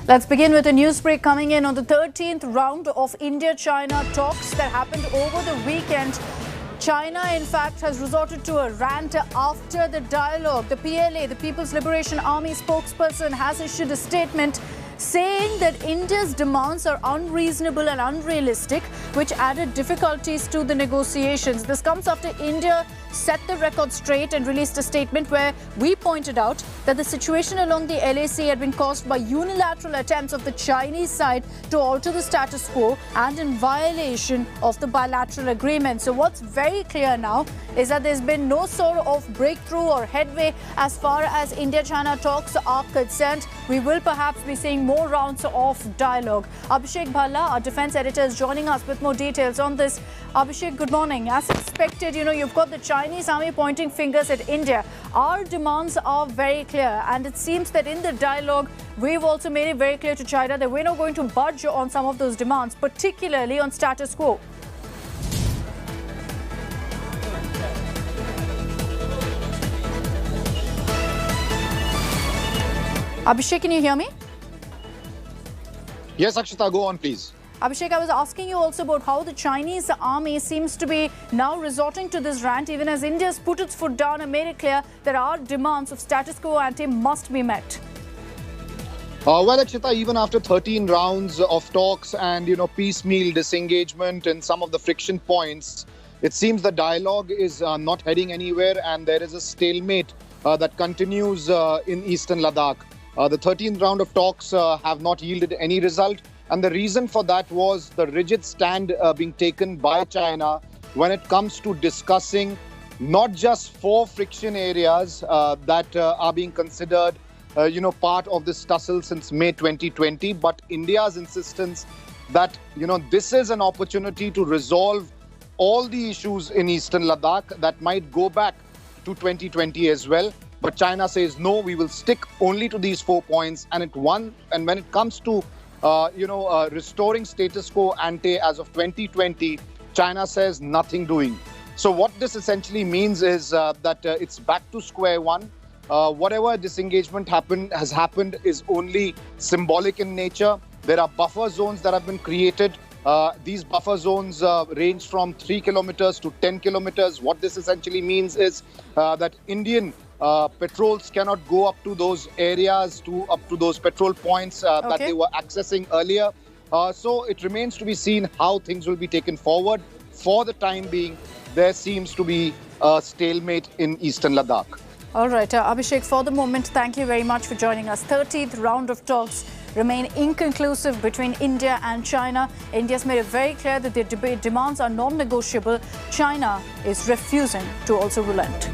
Let's begin with a news break coming in on the 13th round of India-China talks that happened over the weekend. China, in fact, has resorted to a rant after the dialogue. The PLA, the People's Liberation Army spokesperson, has issued a statement saying that India's demands are unreasonable and unrealistic, which added difficulties to the negotiations. This comes after India set the record straight and released a statement where we pointed out that the situation along the LAC had been caused by unilateral attempts of the Chinese side to alter the status quo and in violation of the bilateral agreement. So what's very clear now is that there's been no sort of breakthrough or headway as far as India-China talks are concerned. We will perhaps be seeing more rounds of dialogue. Abhishek Bhalla, our defense editor, is joining us with more details on this. Abhishek, good morning. As expected, you've got the Chinese army pointing fingers at India. Our demands are very clear, and it seems that in the dialogue, we've also made it very clear to China that we're not going to budge on some of those demands, particularly on status quo. Abhishek, can you hear me? Yes, Akshita, go on, please. Abhishek, I was asking you also about how the Chinese army seems to be now resorting to this rant, even as India's put its foot down and made it clear that our demands of status quo ante must be met. Well, Akshita, even after 13 rounds of talks and, piecemeal disengagement and some of the friction points, it seems the dialogue is not heading anywhere, and there is a stalemate that continues in eastern Ladakh. The 13th round of talks have not yielded any result. And the reason for that was the rigid stand being taken by China when it comes to discussing not just 4 friction areas that are being considered, part of this tussle since May 2020, but India's insistence that, this is an opportunity to resolve all the issues in eastern Ladakh that might go back to 2020 as well. But China says, no, we will stick only to these 4 points. And when it comes to restoring status quo ante as of 2020, China says nothing doing. So what this essentially means is that it's back to square one. Whatever disengagement has happened is only symbolic in nature. There are buffer zones that have been created. These buffer zones range from 3 kilometers to 10 kilometers. What this essentially means is that Indian patrols cannot go up to those areas, up to those petrol points that they were accessing earlier. So it remains to be seen how things will be taken forward. For the time being, there seems to be a stalemate in eastern Ladakh. All right, Abhishek, for the moment, thank you very much for joining us. 13th round of talks remain inconclusive between India and China. India's made it very clear that their demands are non-negotiable. China is refusing to also relent.